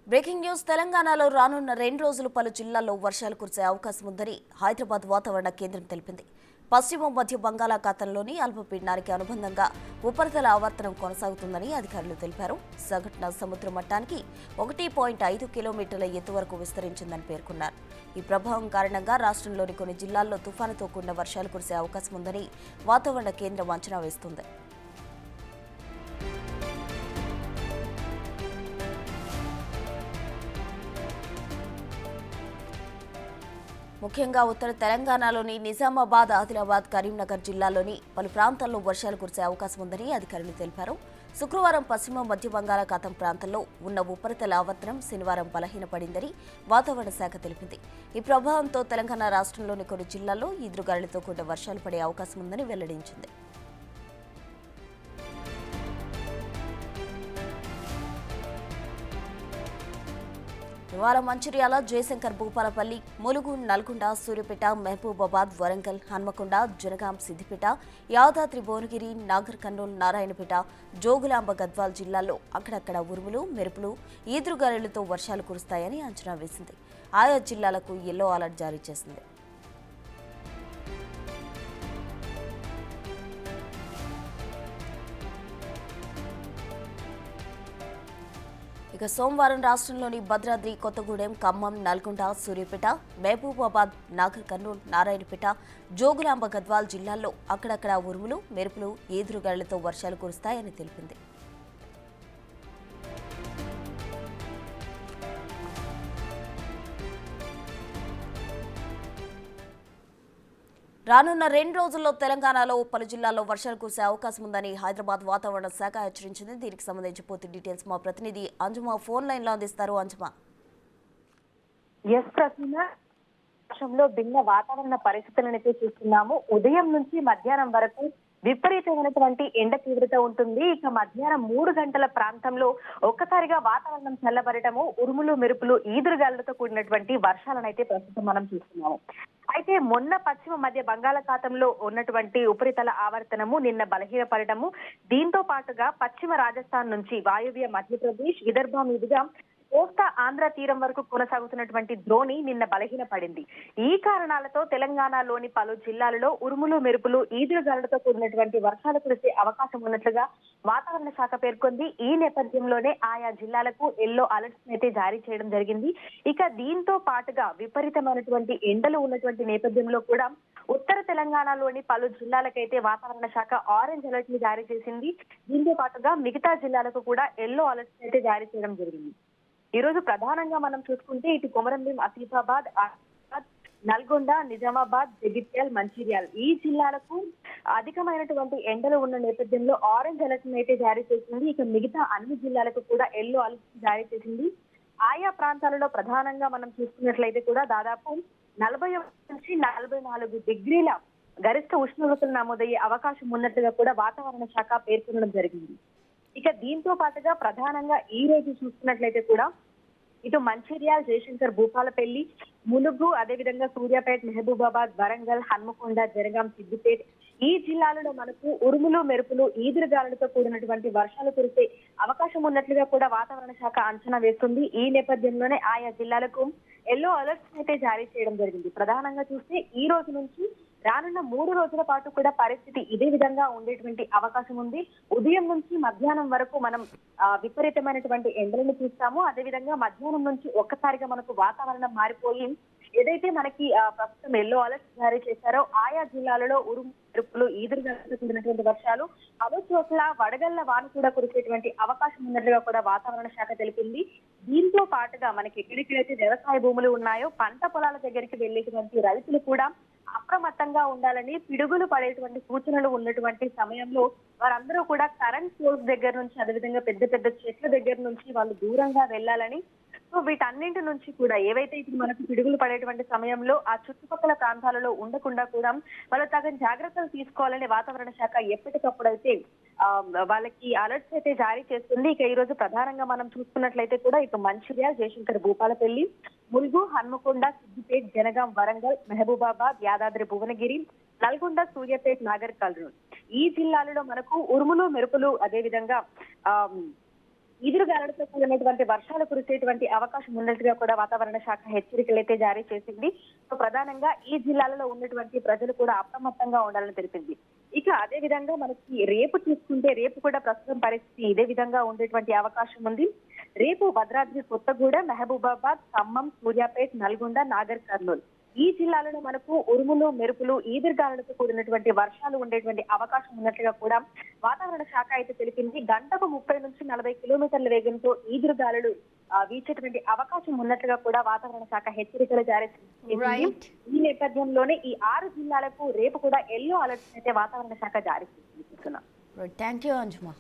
Breaking news తెలంగాణలో రానున్న 2 రోజులు పలు జిల్లాల్లో వర్షాలు కురిసే అవకాశం ఉందని హైదరాబాద్ వాతావరణ కేంద్రం తెలిపింది. పశ్చిమ మధ్య బంగాళాఖాతంలోని అల్పపీడనానికి అనుబంధంగా ఉపరితల ఆవర్తనం కొనసాగుతుందని అధికారులు తెలిపారు. సగటున సముద్ర మట్టానికి 1.5 కిలోమీటర్ల ఎత్తు వరకు విస్తరించిందని పేర్కొన్నారు. ఈ ప్రభావం కారణంగా రాష్ట్రంలోని కొన్ని జిల్లాల్లో తుఫానుతో కూడిన వర్షాలు కురిసే అవకాశం ఉందని వాతావరణ కేంద్రం అంచనా వేస్తోంది. ముఖ్యంగా ఉత్తర తెలంగాణలోని నిజామాబాద్, ఆదిలాబాద్, కరీంనగర్ జిల్లాల్లోని పలు ప్రాంతాల్లో వర్షాలు కురిసే అవకాశం ఉందని అధికారులు తెలిపారు. శుక్రవారం పశ్చిమ మధ్య బంగాళాఖాతం ప్రాంతంలో ఉన్న ఉపరితల ఆవర్తనం శనివారం బలహీనపడిందని వాతావరణ శాఖ తెలిపింది. ఈ ప్రభావంతో తెలంగాణ రాష్ట్రంలోని కొన్ని జిల్లాల్లో ఈదురుగాలులతో కూడిన వర్షాలు పడే అవకాశం ఉందని వెల్లడించింది. ఇవాళ మంచిర్యాల, జయశంకర్ భూపాలపల్లి, ములుగు, నల్గొండ, సూర్యాపేట, మహబూబాబాద్, వరంగల్, హన్మకొండ, జనగాం, సిద్దిపేట, యాదాద్రి, భువనగిరి, నాగర్ కర్నూల్, నారాయణపేట, జోగులాంబ, గద్వాల్ జిల్లాల్లో అక్కడక్కడ ఉరుములు, మెరుపులు, ఈదురుగాలులతో వర్షాలు కురుస్తాయని అంచనా వేసింది. ఆయా జిల్లాలకు యెల్లో అలర్ట్ జారీ చేసింది. ఇక సోమవారం రాష్ట్రంలోని భద్రాద్రి కొత్తగూడెం, ఖమ్మం, నల్గొండ, సూర్యాపేట, మహబూబాబాద్, నాగర్ కర్నూల్, నారాయణపేట, జోగులాంబ, గద్వాల్ జిల్లాల్లో అక్కడక్కడ ఉరుములు, మెరుపులు, ఈదురుగాలులతో వర్షాలు కురుస్తాయని తెలిపింది. రానున్న 2 రోజుల్లో తెలంగాణలో పలు జిల్లాల్లో వర్షాలు కురిసే అవకాశం ఉందని హైదరాబాద్ వాతావరణ శాఖ హెచ్చరించింది. దీనికి సంబంధించి పూర్తి డీటెయిల్స్ మా ప్రతినిధి అంజుమా ఫోన్ లైన్ లో అందిస్తారు. అంజుమా. రాష్ట్రంలో భిన్న వాతావరణ పరిస్థితులనైతే చూస్తున్నాము. ఉదయం నుంచి మధ్యాహ్నం వరకు విపరీతమైనటువంటి ఎండ తీవ్రత ఉంటుంది. ఇక మధ్యాహ్నం 3 గంటల ప్రాంతంలో ఒక్కసారిగా వాతావరణం చల్లబడటము, ఉరుములు, మెరుపులు, ఈదురుగాలులతో కూడినటువంటి వర్షాలనైతే ప్రస్తుతం మనం చూస్తున్నాము. అయితే మొన్న పశ్చిమ మధ్య బంగాళాఖాతంలో ఉన్నటువంటి ఉపరితల ఆవర్తనము నిన్న బలహీనపడటము, దీంతో పాటుగా పశ్చిమ రాజస్థాన్ నుంచి వాయువ్య మధ్యప్రదేశ్, విదర్భ మీదుగా కోస్తా ఆంధ్ర తీరం వరకు కొనసాగుతున్నటువంటి ద్రోణి నిన్న బలహీనపడింది. ఈ కారణాలతో తెలంగాణలోని పలు జిల్లాలలో ఉరుములు, మెరుపులు, ఈదురుగాలులతో కూడినటువంటి వర్షాలు కురిసే అవకాశం ఉన్నట్లుగా వాతావరణ శాఖ పేర్కొంది. ఈ నేపథ్యంలోనే ఆయా జిల్లాలకు యెల్లో అలర్ట్స్ అయితే జారీ చేయడం జరిగింది. ఇక దీంతో పాటుగా విపరీతమైనటువంటి ఎండలు ఉన్నటువంటి నేపథ్యంలో కూడా ఉత్తర తెలంగాణలోని పలు జిల్లాలకైతే వాతావరణ శాఖ ఆరెంజ్ అలర్ట్ ని జారీ చేసింది. దీంతో పాటుగా మిగతా జిల్లాలకు కూడా యెల్లో అలర్ట్స్ అయితే జారీ చేయడం జరిగింది. ఈ రోజు ప్రధానంగా మనం చూసుకుంటే ఇటు కొమరంభీం, ఆసిఫాబాద్, నల్గొండ, నిజామాబాద్, జగిత్యాల, మంచిర్యాల ఈ జిల్లాలకు అధికమైనటువంటి ఎండలు ఉన్న నేపథ్యంలో ఆరెంజ్ అలర్ట్ అయితే జారీ చేసింది. ఇక మిగతా అన్ని జిల్లాలకు కూడా యెల్లో అలర్ట్ జారీ చేసింది. ఆయా ప్రాంతాలలో ప్రధానంగా మనం చూసుకున్నట్లయితే కూడా దాదాపు 41 నుంచి 44 డిగ్రీల గరిష్ట ఉష్ణోగ్రతలు నమోదయ్యే అవకాశం ఉన్నట్లుగా కూడా వాతావరణ శాఖ పేర్కొనడం జరిగింది. ఇక దీంతో పాటుగా ప్రధానంగా ఈ రోజు చూసుకున్నట్లయితే కూడా ఇటు మంచిర్యాల, జయశంకర్ భూపాలపల్లి, ములుగు, అదేవిధంగా సూర్యాపేట, మహబూబాబాద్, వరంగల్, హన్మకొండ, జనగాం, సిద్దిపేట ఈ జిల్లాలలో మనకు ఉరుములు, మెరుపులు, ఈదురుగాలులతో కూడినటువంటి వర్షాలు కురిసే అవకాశం ఉన్నట్లుగా కూడా వాతావరణ శాఖ అంచనా వేస్తుంది. ఈ నేపథ్యంలోనే ఆయా జిల్లాలకు యెల్లో అలర్ట్స్ అయితే జారీ చేయడం జరిగింది. ప్రధానంగా చూస్తే ఈ రోజు నుంచి రానున్న 3 రోజుల పాటు కూడా పరిస్థితి ఇదే విధంగా ఉండేటువంటి అవకాశం ఉంది. ఉదయం నుంచి మధ్యాహ్నం వరకు మనం విపరీతమైనటువంటి ఎండలను చూస్తాము. అదేవిధంగా మధ్యాహ్నం నుంచి ఒక్కసారిగా మనకు వాతావరణం మారిపోయి ఏదైతే మనకి ప్రస్తుతం యెల్లో అలర్ట్ జారీ చేశారో ఆయా జిల్లాలలో ఉరుము, మెరుపులు, ఈదురుగాలులతో కూడినటువంటి వర్షాలు, పలు చోట్ల వడగళ్ల వాన కూడా కురిసేటువంటి అవకాశం ఉన్నట్లుగా కూడా వాతావరణ శాఖ తెలిపింది. దీంతో పాటుగా మనకి ఎక్కడెక్కడైతే వ్యవసాయ భూములు ఉన్నాయో పంట పొలాల దగ్గరికి వెళ్లేటువంటి రైతులు కూడా అప్రమత్తంగా ఉండాలని, పిడుగులు పడేటువంటి సూచనలు ఉన్నటువంటి సమయంలో వారందరూ కూడా కరెంట్ పోల్స్ దగ్గర నుంచి, అదేవిధంగా పెద్ద పెద్ద చెట్ల దగ్గర నుంచి వాళ్ళు దూరంగా వెళ్లాలని, సో వీటన్నింటి నుంచి కూడా ఏవైతే ఇప్పుడు మనకు పిడుగులు పడేటువంటి సమయంలో ఆ చుట్టుపక్కల ప్రాంతాలలో ఉండకుండా కూడా వాళ్ళు తగిన జాగ్రత్తలు తీసుకోవాలని వాతావరణ శాఖ ఎప్పటికప్పుడు అయితే వాళ్ళకి అలర్ట్స్ అయితే జారీ చేస్తుంది. ఇక ఈ రోజు ప్రధానంగా మనం చూసుకున్నట్లయితే కూడా ఇక మంచిర్యాల, జయశంకర్ భూపాలపల్లి, ములుగు, హన్మకొండ, సిద్దిపేట, జనగాం, వరంగల్, మహబూబాబాద్, యాదాద్రి, భువనగిరి, నల్గొండ, సూర్యాపేట, నాగర్ కర్నూల్ ఈ జిల్లాలలో మనకు ఉరుములు, మెరుపులు, అదే విధంగా ఈదురుగాలులతో కూడినటువంటి వర్షాలు కురిసేటువంటి అవకాశం ఉన్నట్టుగా కూడా వాతావరణ శాఖ హెచ్చరికలు అయితే జారీ చేసింది. సో ప్రధానంగా ఈ జిల్లాలలో ఉన్నటువంటి ప్రజలు కూడా అప్రమత్తంగా ఉండాలని తెలిపింది. ఇక అదే విధంగా మనకి రేపు చూసుకుంటే రేపు కూడా ప్రస్తుతం పరిస్థితి ఇదే విధంగా ఉండేటువంటి అవకాశం ఉంది. రేపు భద్రాద్రి, కొత్తగూడెం, మహబూబాబాద్, ఖమ్మం, సూర్యాపేట్, నల్గొండ, నాగర్ కర్నూలు ఈ జిల్లాలలో మనకు ఉరుములు, మెరుపులు, ఈదురుగాలులతో కూడినటువంటి వర్షాలు ఉండేటువంటి అవకాశం ఉన్నట్లుగా కూడా వాతావరణ శాఖ అయితే తెలిపింది. గంటకు 30 నుంచి 40 కిలోమీటర్ల వేగంతో ఈదురుగాలులు వీచేటువంటి అవకాశం ఉన్నట్లుగా కూడా వాతావరణ శాఖ హెచ్చరికలు జారీ చేసింది. రైట్. ఈ నేపథ్యంలోనే ఈ 6 జిల్లాలకు రేపు కూడా ఎల్లో అలర్ట్ అయితే వాతావరణ శాఖ జారీ చేసింది. Thank you అంజుమా.